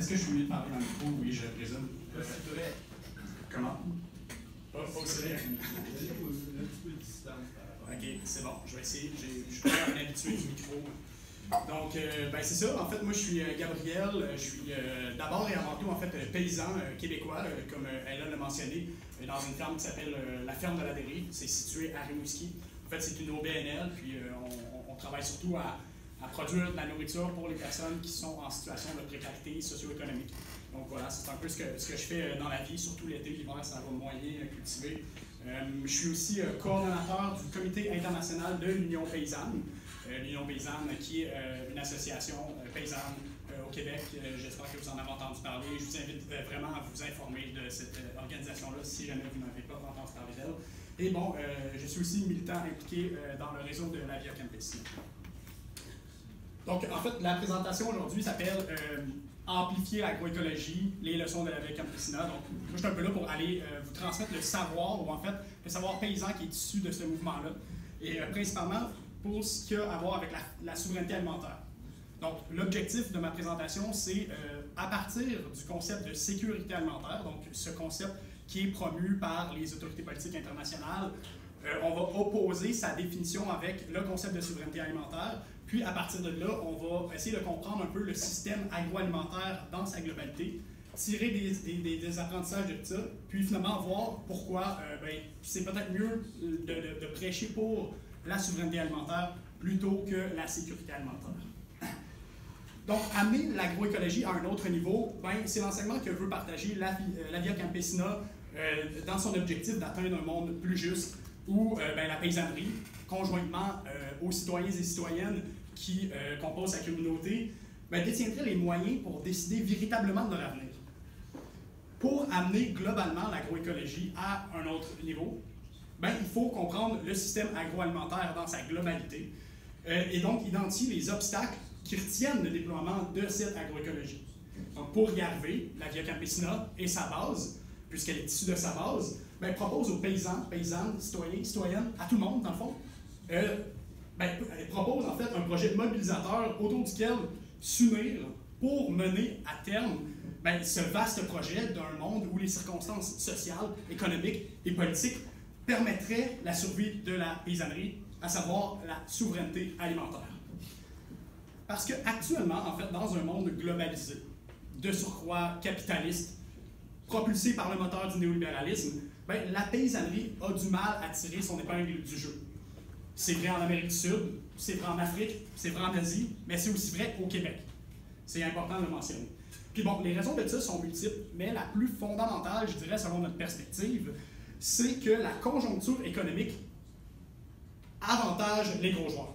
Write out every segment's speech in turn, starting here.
Est-ce que je suis mieux de parler dans le micro? Oui, je présume. Comment? Pas aussi vrai. Ok, c'est bon, je vais essayer. Je suis pas un habitué du micro. Donc, ben c'est ça. En fait, moi, je suis Gabriel. Je suis d'abord et avant tout, en fait, paysan québécois, comme Ella l'a mentionné, dans une ferme qui s'appelle la Ferme de la Dérive. C'est situé à Rimouski. En fait, c'est une OBNL, puis on travaille surtout à produire de la nourriture pour les personnes qui sont en situation de précarité socio-économique. Donc voilà, c'est un peu ce que je fais dans la vie, surtout l'été, l'hiver, ça va moyen cultiver. Je suis aussi coordonnateur du comité international de l'Union paysanne. L'Union paysanne qui est une association paysanne au Québec. J'espère que vous en avez entendu parler. Je vous invite vraiment à vous informer de cette organisation-là si jamais vous n'avez pas entendu parler d'elle. Et bon, je suis aussi militant impliqué dans le réseau de la Via Campesina. Donc, en fait, la présentation aujourd'hui s'appelle Amplifier l'agroécologie, les leçons de la Via Campesina. Donc, moi, je suis un peu là pour aller vous transmettre le savoir, ou en fait, le savoir paysan qui est issu de ce mouvement-là. Et principalement pour ce qu'il y a à voir avec la souveraineté alimentaire. Donc, l'objectif de ma présentation, c'est à partir du concept de sécurité alimentaire, donc ce concept qui est promu par les autorités politiques internationales, on va opposer sa définition avec le concept de souveraineté alimentaire. Puis, à partir de là, on va essayer de comprendre un peu le système agroalimentaire dans sa globalité, tirer des apprentissages de ça, puis finalement voir pourquoi c'est peut-être mieux de prêcher pour la souveraineté alimentaire plutôt que la sécurité alimentaire. Donc, amener l'agroécologie à un autre niveau, c'est l'enseignement que veut partager la Via Campesina dans son objectif d'atteindre un monde plus juste où la paysannerie, conjointement aux citoyens et citoyennes qui composent sa communauté, détiendrait les moyens pour décider véritablement de leur avenir. Pour amener globalement l'agroécologie à un autre niveau, il faut comprendre le système agroalimentaire dans sa globalité et donc identifier les obstacles qui retiennent le déploiement de cette agroécologie. Donc, pour y arriver, la Via Campesina et sa base, puisqu'elle est issue de sa base, propose aux paysans, paysannes, citoyens, citoyennes, à tout le monde, dans le fond, elle propose en fait un projet mobilisateur autour duquel s'unir pour mener à terme ce vaste projet d'un monde où les circonstances sociales, économiques et politiques permettraient la survie de la paysannerie, à savoir la souveraineté alimentaire. Parce qu'actuellement, en fait, dans un monde globalisé, de surcroît capitaliste, propulsé par le moteur du néolibéralisme, la paysannerie a du mal à tirer son épingle du jeu. C'est vrai en Amérique du Sud, c'est vrai en Afrique, c'est vrai en Asie, mais c'est aussi vrai au Québec. C'est important de le mentionner. Puis bon, les raisons de ça sont multiples, mais la plus fondamentale, je dirais, selon notre perspective, c'est que la conjoncture économique avantage les gros joueurs.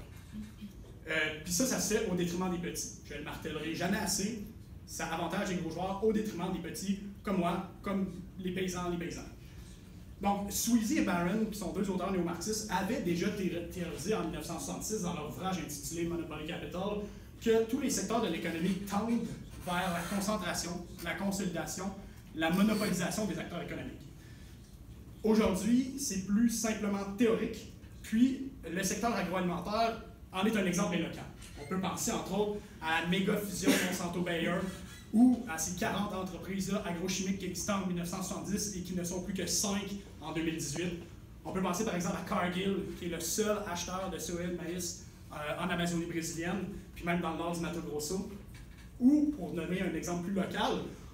Puis ça se fait au détriment des petits. Je ne le martellerai jamais assez, ça avantage les gros joueurs au détriment des petits, comme moi, comme les paysans, les paysannes. Donc, Sweezy et Barron, qui sont deux auteurs néo-marxistes, avaient déjà théorisé en 1966 dans leur ouvrage intitulé Monopoly Capital que tous les secteurs de l'économie tendent vers la concentration, la consolidation, la monopolisation des acteurs économiques. Aujourd'hui, c'est plus simplement théorique, puis le secteur agroalimentaire en est un exemple éloquent. On peut penser entre autres à la méga-fusion Monsanto-Bayer ou à ces 40 entreprises agrochimiques qui existaient en 1970 et qui ne sont plus que 5 en 2018. On peut penser par exemple à Cargill, qui est le seul acheteur de soya et de maïs en Amazonie brésilienne, puis même dans le nord du Mato Grosso. Ou, pour nommer un exemple plus local,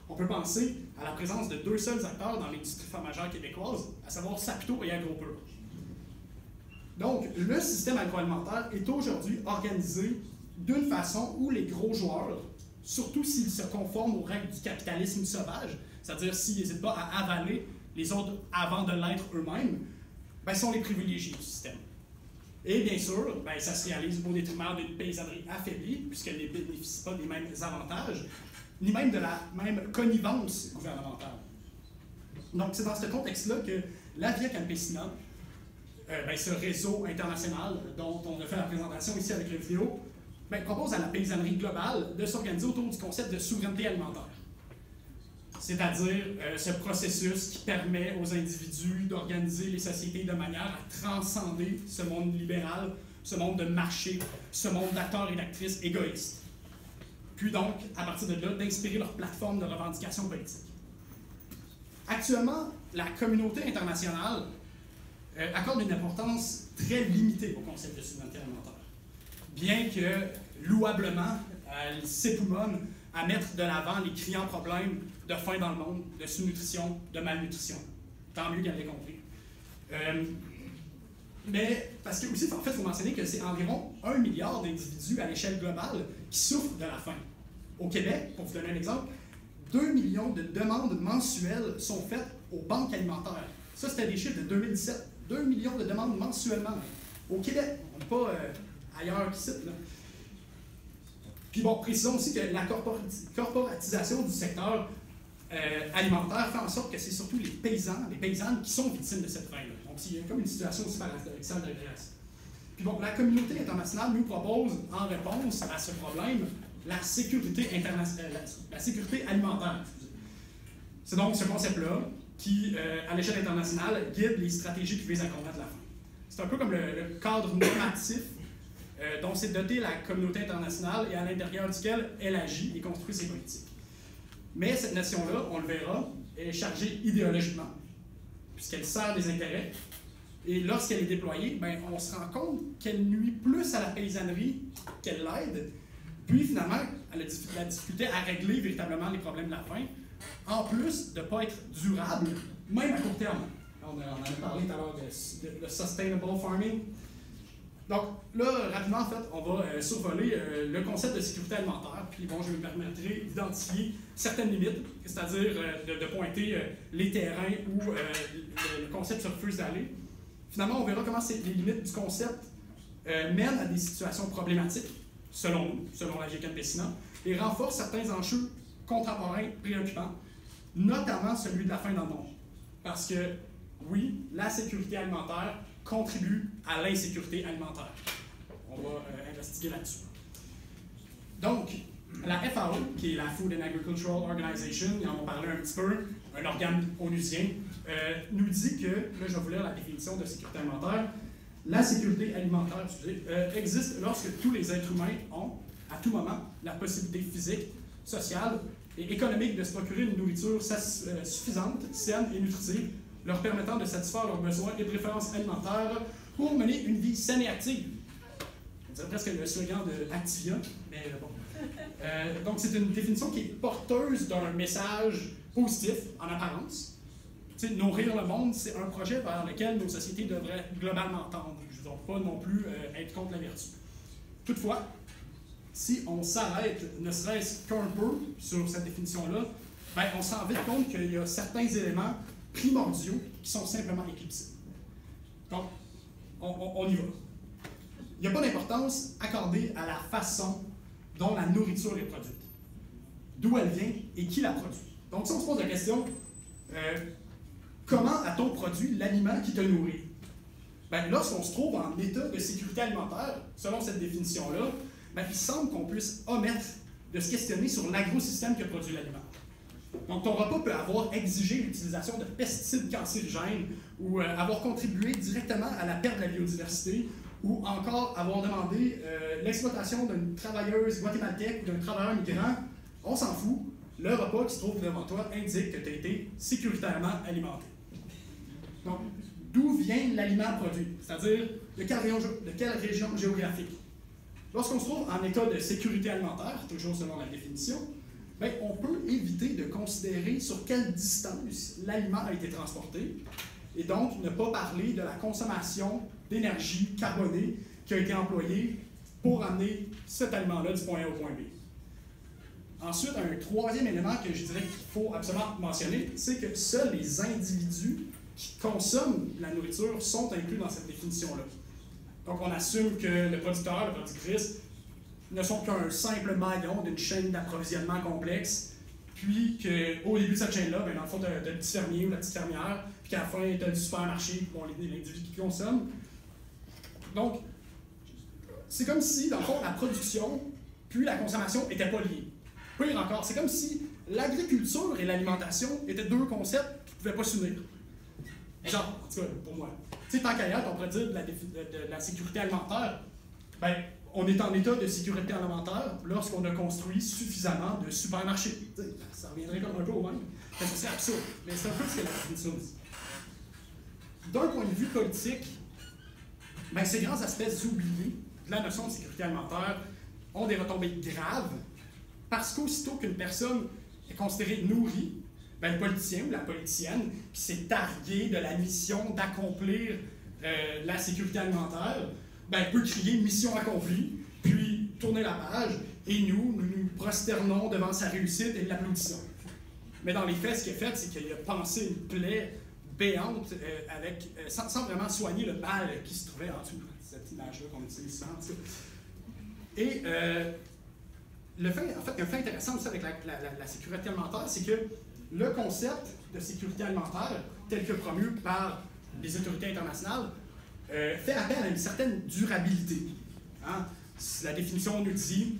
on peut penser à la présence de deux seuls acteurs dans l'industrie fromageure québécoise, à savoir Saputo et AgroPur. Donc, le système agroalimentaire est aujourd'hui organisé d'une façon où les gros joueurs, surtout s'ils se conforment aux règles du capitalisme sauvage, c'est-à-dire s'ils n'hésitent pas à avaler les autres avant de l'être eux-mêmes, sont les privilégiés du système. Et bien sûr, ça se réalise au détriment d'une paysannerie affaiblie, puisqu'elle ne bénéficie pas des mêmes avantages, ni même de la même connivence gouvernementale. Donc, c'est dans ce contexte-là que la Via Campesina, ce réseau international dont on a fait la présentation ici avec la vidéo, propose à la paysannerie globale de s'organiser autour du concept de souveraineté alimentaire. C'est-à-dire ce processus qui permet aux individus d'organiser les sociétés de manière à transcender ce monde libéral, ce monde de marché, ce monde d'acteurs et d'actrices égoïstes. puis donc, à partir de là, d'inspirer leur plateforme de revendication politique. Actuellement, la communauté internationale accorde une importance très limitée au concept de souveraineté alimentaire. Bien que, louablement, elle s'époumonne à mettre de l'avant les criants problèmes de faim dans le monde, de sous-nutrition, de malnutrition. Tant mieux qu'elle l'ait compris. Mais, parce que aussi, en fait, il faut mentionner que c'est environ 1 milliard d'individus à l'échelle globale qui souffrent de la faim. Au Québec, pour vous donner un exemple, 2 millions de demandes mensuelles sont faites aux banques alimentaires. Ça, c'était des chiffres de 2017. 2 millions de demandes mensuellement. Au Québec, on n'est pas ailleurs qu'ici. Puis bon, précisons aussi que la corporatisation du secteur alimentaire fait en sorte que c'est surtout les paysans, les paysannes qui sont victimes de cette faim-là. Donc, il y a comme une situation aussi paradoxale de Grèce. Puis bon, la communauté internationale nous propose, en réponse à ce problème, la sécurité alimentaire. C'est donc ce concept-là qui, à l'échelle internationale, guide les stratégies qui visent à combattre la faim. C'est un peu comme le cadre normatif dont s'est dotée la communauté internationale et à l'intérieur duquel elle agit et construit ses politiques. Mais cette notion-là, on le verra, est chargée idéologiquement, puisqu'elle sert des intérêts. Et lorsqu'elle est déployée, ben, on se rend compte qu'elle nuit plus à la paysannerie qu'elle l'aide. Puis finalement, elle a la difficulté à régler véritablement les problèmes de la faim, en plus de ne pas être durable, même à court terme. On en a parlé tout à l'heure de sustainable farming. Donc là, rapidement, en fait, on va survoler le concept de sécurité alimentaire, puis bon, je me permettrai d'identifier certaines limites, c'est-à-dire de pointer les terrains où le concept se refuse d'aller. Finalement, on verra comment les limites du concept mènent à des situations problématiques, selon la GIEC Pessina, et renforcent certains enjeux contemporains préoccupants, notamment celui de la faim dans le monde. Parce que, oui, la sécurité alimentaire contribue à l'insécurité alimentaire. On va investiguer là-dessus. Donc, la FAO, qui est la Food and Agricultural Organization, ils en ont parlé un petit peu, un organe onusien, nous dit que, là je vais vous lire la définition de sécurité alimentaire, la sécurité alimentaire existe lorsque tous les êtres humains ont, à tout moment, la possibilité physique, sociale et économique de se procurer une nourriture suffisante, saine et nutritive, leur permettant de satisfaire leurs besoins et préférences alimentaires pour mener une vie saine et active. On dirait presque le slogan de Activia, mais bon. Donc, c'est une définition qui est porteuse d'un message positif, en apparence. Tu sais, nourrir le monde, c'est un projet vers lequel nos sociétés devraient globalement tendre. Je ne veux pas non plus être contre la vertu. Toutefois, si on s'arrête, ne serait-ce qu'un peu sur cette définition-là, ben, on se rend vite compte qu'il y a certains éléments primordiaux qui sont simplement éclipsés. Donc, on y va. Il n'y a pas d'importance accordée à la façon dont la nourriture est produite, d'où elle vient et qui la produit. Donc, si on se pose la question, comment a-t-on produit l'aliment qui te nourrit? Ben, lorsqu'on se trouve en état de sécurité alimentaire, selon cette définition-là, ben, il semble qu'on puisse omettre de se questionner sur l'agrosystème qui a produit l'aliment. Donc, ton repas peut avoir exigé l'utilisation de pesticides cancérigènes ou avoir contribué directement à la perte de la biodiversité ou encore avoir demandé l'exploitation d'une travailleuse guatémaltèque ou d'un travailleur migrant. On s'en fout. Le repas qui se trouve devant toi indique que tu as été sécuritairement alimenté. Donc, d'où vient l'aliment produit? C'est-à-dire de quelle région géographique? Lorsqu'on se trouve en état de sécurité alimentaire, toujours selon la définition, bien, on peut éviter de considérer sur quelle distance l'aliment a été transporté et donc ne pas parler de la consommation d'énergie carbonée qui a été employée pour amener cet aliment-là du point A au point B. Ensuite, un troisième élément que je dirais qu'il faut absolument mentionner, c'est que seuls les individus qui consomment la nourriture sont inclus dans cette définition-là. Donc, on assume que le producteur, la productrice, ne sont qu'un simple maillon d'une chaîne d'approvisionnement complexe, puis qu'au début de cette chaîne-là, ben, dans le fond, tu as le petit fermier ou la petite fermière, puis qu'à la fin, tu as le supermarché pour l'individu qui consomme. Donc, c'est comme si, dans le fond, la production puis la consommation n'étaient pas liées. Pire encore, c'est comme si l'agriculture et l'alimentation étaient deux concepts qui ne pouvaient pas s'unir. Genre, en tout cas, pour moi. Tu sais, tant qu'ailleurs, on pourrait dire de la sécurité alimentaire, ben, on est en état de sécurité alimentaire lorsqu'on a construit suffisamment de supermarchés. Ça reviendrait comme un peu au même. C'est absurde, mais c'est un peu ce que la définition dit. D'un point de vue politique, ben, ces grands aspects oubliés de la notion de sécurité alimentaire ont des retombées graves parce qu'aussitôt qu'une personne est considérée nourrie, ben, le politicien ou la politicienne qui s'est targué de la mission d'accomplir la sécurité alimentaire, ben, peut crier « mission accomplie », puis tourner la page, et nous nous prosternons devant sa réussite et l'applaudissons. Mais dans les faits, ce qu'il a fait, c'est qu'il a pensé une plaie béante sans vraiment soigner le mal qui se trouvait en dessous. Cette image-là qu'on utilise souvent. Et un fait intéressant aussi avec la sécurité alimentaire, c'est que le concept de sécurité alimentaire, tel que promu par les autorités internationales, fait appel à une certaine durabilité. Hein? La définition nous dit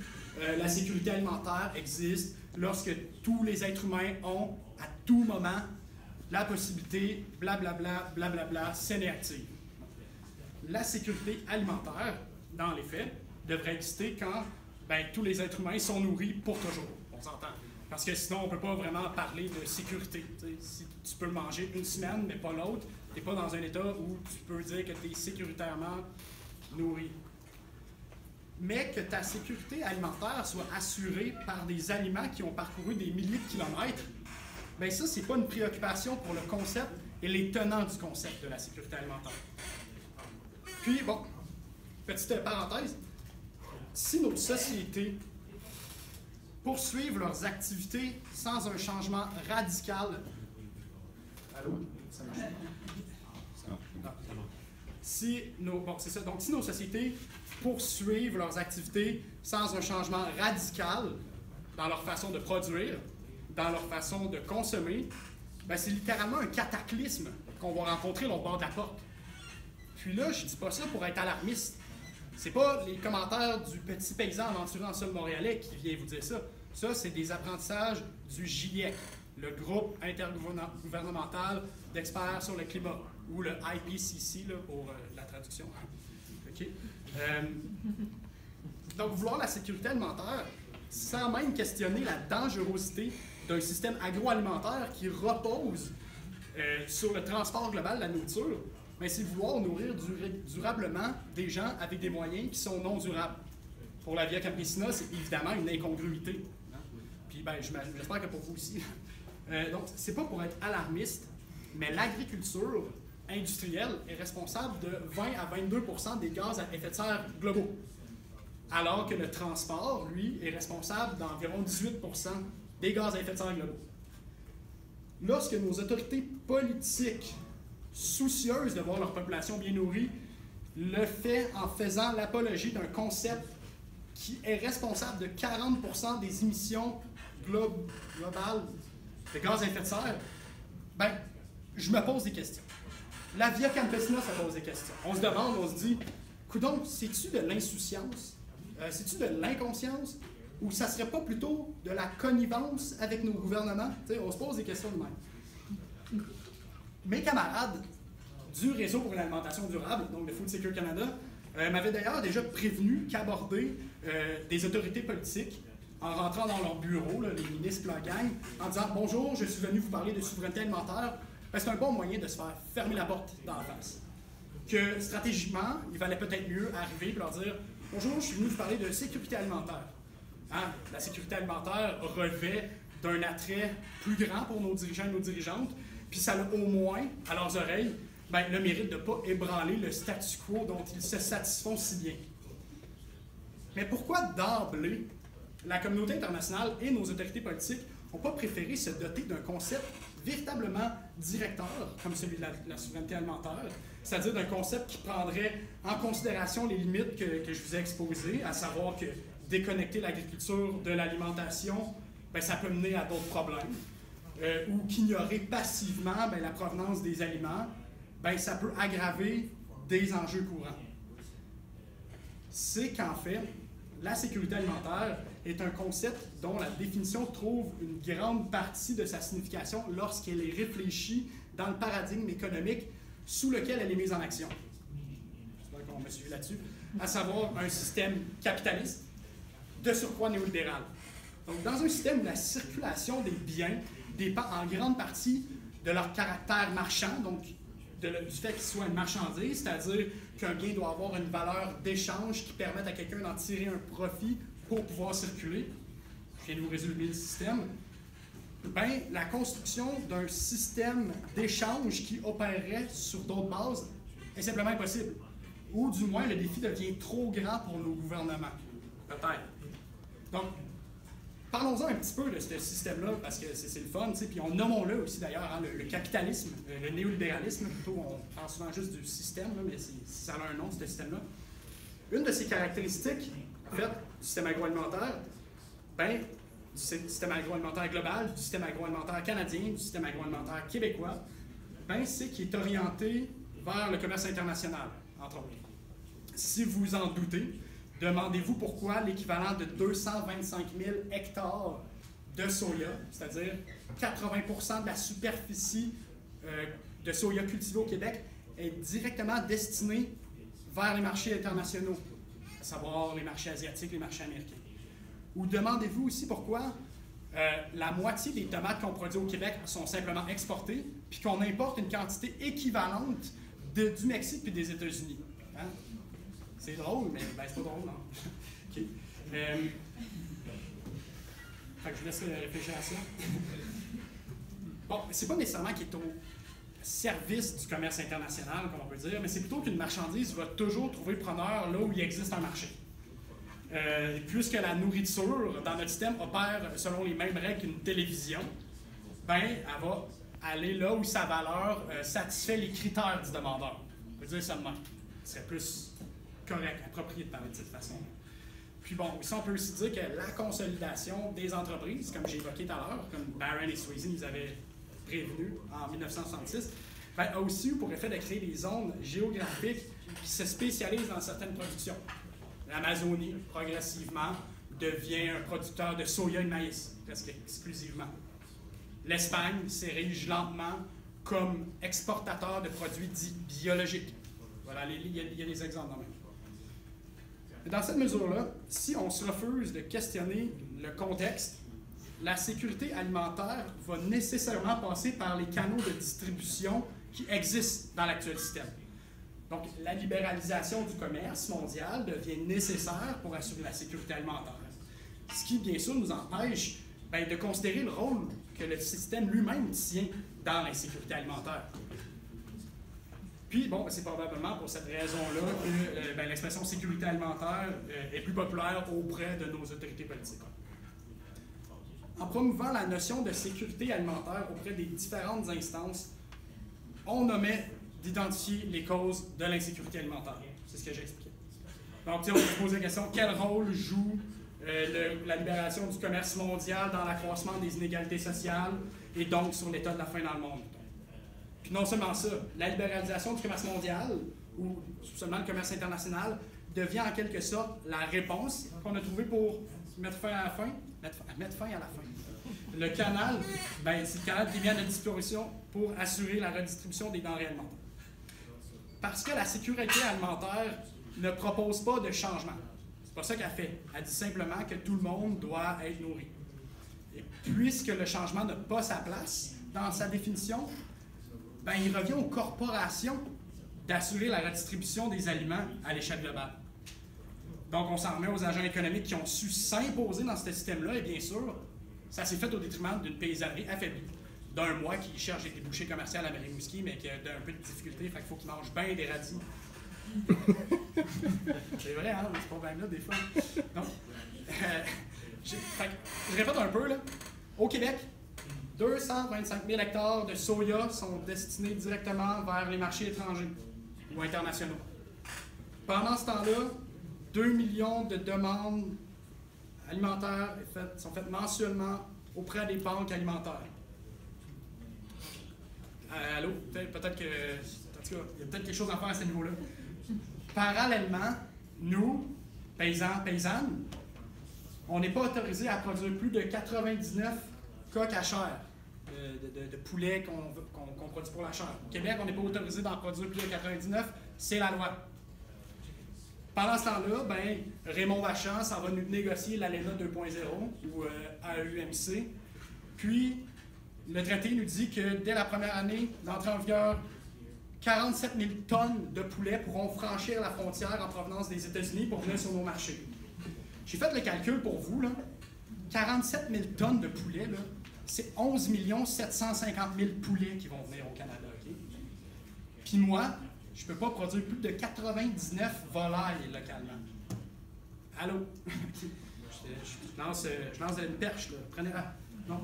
la sécurité alimentaire existe lorsque tous les êtres humains ont, à tout moment, la possibilité, blablabla, blablabla, saine et active. La sécurité alimentaire, dans les faits, devrait exister quand tous les êtres humains sont nourris pour toujours. On s'entend. Parce que sinon, on ne peut pas vraiment parler de sécurité. Si tu peux manger une semaine, mais pas l'autre, tu n'es pas dans un état où tu peux dire que tu es sécuritairement nourri. Mais que ta sécurité alimentaire soit assurée par des aliments qui ont parcouru des milliers de kilomètres, bien ça, c'est pas une préoccupation pour le concept et les tenants du concept de la sécurité alimentaire. Puis, bon, petite parenthèse, si nos sociétés poursuivent leurs activités sans un changement radical... Allô? Ça marche? Donc, si nos sociétés poursuivent leurs activités sans un changement radical dans leur façon de produire, dans leur façon de consommer, ben c'est littéralement un cataclysme qu'on va rencontrer l'autre bord de la porte. Puis là, je dis pas ça pour être alarmiste. C'est pas les commentaires du petit paysan aventuré en sol montréalais qui vient vous dire ça. Ça, c'est des apprentissages du GIEC, le groupe intergouvernemental d'experts sur le climat, ou le IPCC là, pour la traduction. Okay. Donc, vouloir la sécurité alimentaire sans même questionner la dangerosité d'un système agroalimentaire qui repose sur le transport global de la nourriture, mais c'est vouloir nourrir durablement des gens avec des moyens qui sont non durables. Pour la Via Campesina, c'est évidemment une incongruité. Hein? Puis, j'espère que pour vous aussi. Donc, c'est pas pour être alarmiste, mais l'agriculture industrielle est responsable de 20 à 22% des gaz à effet de serre globaux, alors que le transport, lui, est responsable d'environ 18% des gaz à effet de serre globaux. Lorsque nos autorités politiques, soucieuses de voir leur population bien nourrie, le fait en faisant l'apologie d'un concept qui est responsable de 40% des émissions globales de gaz à effet de serre, je me pose des questions. La Via Campesina, ça pose des questions. On se demande, on se dit, coudonc, c'est-tu de l'insouciance? C'est-tu de l'inconscience? Ou ça serait pas plutôt de la connivence avec nos gouvernements? T'sais, on se pose des questions de même. Mes camarades du Réseau pour l'alimentation durable, donc le Food Secure Canada, m'avaient d'ailleurs déjà prévenu qu'aborder des autorités politiques en rentrant dans leur bureau, là, les ministres, la gang, en disant « Bonjour, je suis venu vous parler de souveraineté alimentaire », c'est un bon moyen de se faire fermer la porte dans la face. Que stratégiquement, il valait peut-être mieux arriver et leur dire « Bonjour, je suis venu vous parler de sécurité alimentaire. Hein? La sécurité alimentaire revêt d'un attrait plus grand pour nos dirigeants et nos dirigeantes, puis ça a au moins, à leurs oreilles, le mérite de ne pas ébranler le statu quo dont ils se satisfont si bien. » Mais pourquoi d'emblée, la communauté internationale et nos autorités politiques n'ont pas préféré se doter d'un concept véritablement directeur, comme celui de la souveraineté alimentaire, c'est-à-dire d'un concept qui prendrait en considération les limites que je vous ai exposées, à savoir que déconnecter l'agriculture de l'alimentation, ça peut mener à d'autres problèmes, ou qu'ignorer passivement la provenance des aliments, ça peut aggraver des enjeux courants. C'est qu'en fait, la sécurité alimentaire est un concept dont la définition trouve une grande partie de sa signification lorsqu'elle est réfléchie dans le paradigme économique sous lequel elle est mise en action. J'espère qu'on me suit là-dessus. à savoir un système capitaliste, de surcroît néolibéral. Donc, dans un système où la circulation des biens dépend en grande partie de leur caractère marchand, donc du fait qu'il soit une marchandise, c'est-à-dire qu'un bien doit avoir une valeur d'échange qui permette à quelqu'un d'en tirer un profit pour pouvoir circuler. Je viens de vous résumer le système. Ben, la construction d'un système d'échange qui opérerait sur d'autres bases est simplement impossible. Ou du moins, le défi devient trop grand pour nos gouvernements. Peut-être. Donc, parlons-en un petit peu de ce système-là, parce que c'est le fun, puis nommons-le aussi d'ailleurs, hein, le capitalisme, le néolibéralisme, plutôt, on parle souvent juste du système, là, mais ça a un nom, ce système-là. Une de ses caractéristiques, en fait, du système agroalimentaire, ben, du système agroalimentaire global, du système agroalimentaire canadien, du système agroalimentaire québécois, ben, c'est qu'il est orienté vers le commerce international, entre autres. Si vous en doutez, demandez-vous pourquoi l'équivalent de 225 000 hectares de soya, c'est-à-dire 80% de la superficie de soya cultivée au Québec, est directement destinée vers les marchés internationaux, à savoir les marchés asiatiques, les marchés américains. Ou demandez-vous aussi pourquoi la moitié des tomates qu'on produit au Québec sont simplement exportées, puis qu'on importe une quantité équivalente du Mexique et des États-Unis. Hein? C'est drôle, mais ben, c'est pas drôle, non? Okay. Fait que je vous laisse réfléchir à ça. Bon, c'est pas nécessairement qu'il est au service du commerce international, comme on peut dire, mais c'est plutôt qu'une marchandise va toujours trouver preneur là où il existe un marché. Puisque la nourriture dans notre système opère selon les mêmes règles qu'une télévision, ben, elle va aller là où sa valeur satisfait les critères du demandeur. On peut dire ça de même. Ce serait plus correct, approprié de parler de cette façon. Puis bon, ici on peut aussi dire que la consolidation des entreprises, comme j'ai évoqué tout à l'heure, comme Barron et Swayze nous avaient prévenu en 1966, ben, a aussi eu pour effet de créer des zones géographiques qui se spécialisent dans certaines productions. L'Amazonie, progressivement, devient un producteur de soya et de maïs, presque exclusivement. L'Espagne s'érige lentement comme exportateur de produits dits biologiques. Voilà, il y a des exemples dans même. Dans cette mesure-là, si on se refuse de questionner le contexte, la sécurité alimentaire va nécessairement passer par les canaux de distribution qui existent dans l'actuel système. Donc, la libéralisation du commerce mondial devient nécessaire pour assurer la sécurité alimentaire. Ce qui, bien sûr, nous empêche de considérer le rôle que le système lui-même tient dans l'insécurité alimentaire. Puis, bon, c'est probablement pour cette raison-là que l'expression sécurité alimentaire est plus populaire auprès de nos autorités politiques. En promouvant la notion de sécurité alimentaire auprès des différentes instances, on omet d'identifier les causes de l'insécurité alimentaire. C'est ce que j'ai expliqué. Donc, on peut se poser la question, quel rôle joue la libération du commerce mondial dans l'accroissement des inégalités sociales et donc sur l'état de la faim dans le monde? Puis non seulement ça, la libéralisation du commerce mondial, ou seulement le commerce international, devient en quelque sorte la réponse qu'on a trouvée pour mettre fin à la faim. Mettre fin à la faim. Le canal, c'est le canal qui est mis à notre disposition pour assurer la redistribution des denrées alimentaires. Parce que la sécurité alimentaire ne propose pas de changement. C'est pas ça qu'elle fait. Elle dit simplement que tout le monde doit être nourri. Et puisque le changement n'a pas sa place dans sa définition, il revient aux corporations d'assurer la redistribution des aliments à l'échelle globale. Donc, on s'en remet aux agents économiques qui ont su s'imposer dans ce système-là, et bien sûr, ça s'est fait au détriment d'une paysannerie affaiblie, d'un mois qui cherche des débouchés commerciaux à Rimouski, mais qui a un peu de difficulté, fait qu'il faut qu'il mange bien des radis. C'est vrai, hein, ce problème-là, des fois. Donc, je répète un peu, là. Au Québec, 225 000 hectares de soya sont destinés directement vers les marchés étrangers ou internationaux. Pendant ce temps-là, 2 millions de demandes alimentaires sont faites mensuellement auprès des banques alimentaires. Allô? Peut-être que... En tout cas, il y a peut-être quelque chose à faire à ce niveau-là. Parallèlement, nous, paysans, paysannes, on n'est pas autorisé à produire plus de 99 coques à chair de poulet qu'on produit pour la chair. Au Québec, on n'est pas autorisé d'en produire plus de 99, c'est la loi. Pendant ce temps-là, ben, Raymond Vachon, ça va nous négocier l'ALENA 2.0 ou AEUMC. Puis, le traité nous dit que dès la première année d'entrée en vigueur, 47 000 tonnes de poulets pourront franchir la frontière en provenance des États-Unis pour venir sur nos marchés. J'ai fait le calcul pour vous, là. 47 000 tonnes de poulets, c'est 11 750 000 poulets qui vont venir au Canada. Okay? Puis moi, je ne peux pas produire plus de 99 volailles localement. Allô? Je lance une perche, là. Prenez-la. Non?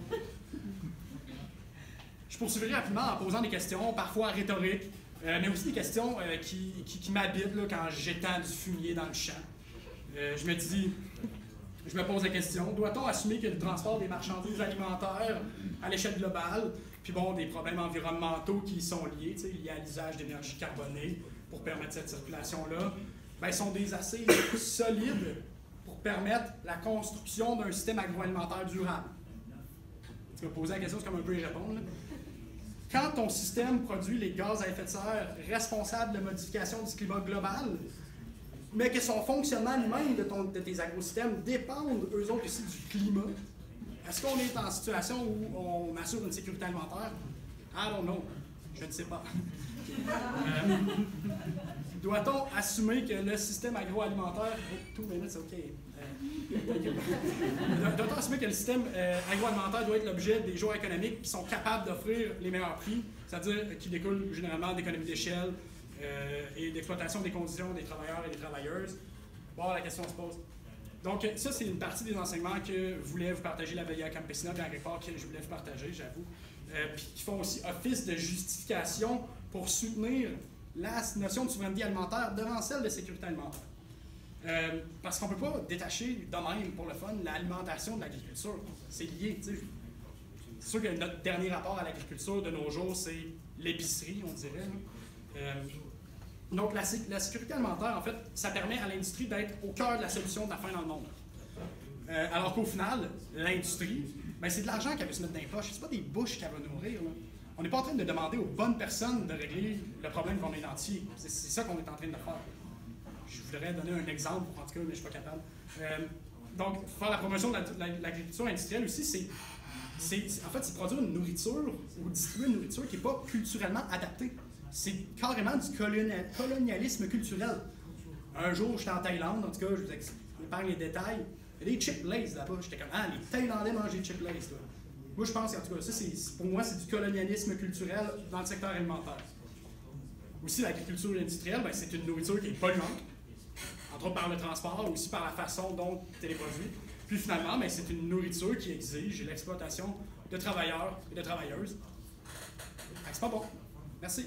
Je poursuivrai rapidement en posant des questions, parfois rhétoriques, mais aussi des questions qui m'habitent là, quand j'étends du fumier dans le champ. Je me pose la question, doit-on assumer que le transport des marchandises alimentaires à l'échelle globale, puis bon, des problèmes environnementaux qui y sont liés à l'usage d'énergie carbonée pour permettre cette circulation-là, ben, sont des assez solides pour permettre la construction d'un système agroalimentaire durable? Tu vas poser la question, c'est comme un peu y répondre. Là. Quand ton système produit les gaz à effet de serre responsables de modification du climat global, mais que son fonctionnement lui-même de tes agrosystèmes dépendent, eux autres aussi, du climat, est-ce qu'on est en situation où on assure une sécurité alimentaire? I don't know. Je ne sais pas. Doit-on assumer que le système agroalimentaire... 2 minutes, OK. Doit-on assumer que le système agroalimentaire doit être l'objet des joueurs économiques qui sont capables d'offrir les meilleurs prix, c'est-à-dire qui découlent généralement d'économies d'échelle et d'exploitation des conditions des travailleurs et des travailleuses? Bon, la question se pose. Donc, ça, c'est une partie des enseignements que voulait vous partager la Via Campesina, bien quelque part que je voulais vous partager, j'avoue, puis qui font aussi office de justification pour soutenir la notion de souveraineté alimentaire devant celle de sécurité alimentaire. Parce qu'on ne peut pas détacher de même, pour le fun, l'alimentation de l'agriculture. C'est lié, tu sais. C'est sûr que notre dernier rapport à l'agriculture de nos jours, c'est l'épicerie, on dirait. Donc, la sécurité alimentaire, en fait, ça permet à l'industrie d'être au cœur de la solution de la faim dans le monde. Alors qu'au final, l'industrie, ben, c'est de l'argent qu'elle veut se mettre dans les poches. C'est pas des bouches qu'elle va nourrir. Là. On n'est pas en train de demander aux bonnes personnes de régler le problème qu'on a identifié. C'est ça qu'on est en train de faire. Je voudrais donner un exemple, en tout cas, mais je ne suis pas capable. Donc, faire la promotion de l'agriculture industrielle aussi, en fait, c'est produire une nourriture ou distribuer une nourriture qui n'est pas culturellement adaptée. C'est carrément du colonialisme culturel. Un jour, j'étais en Thaïlande, en tout cas, je vous épargne les détails. Il y a des chips Lays là-bas. J'étais comme, ah, les Thaïlandais mangent des chips Lays, toi. Moi, je pense qu'en tout cas, ça, pour moi, c'est du colonialisme culturel dans le secteur alimentaire. Aussi, l'agriculture industrielle, ben, c'est une nourriture qui est polluante, entre autres par le transport, aussi par la façon dont elle est produite. Puis finalement, ben, c'est une nourriture qui exige l'exploitation de travailleurs et de travailleuses. C'est pas bon. Merci.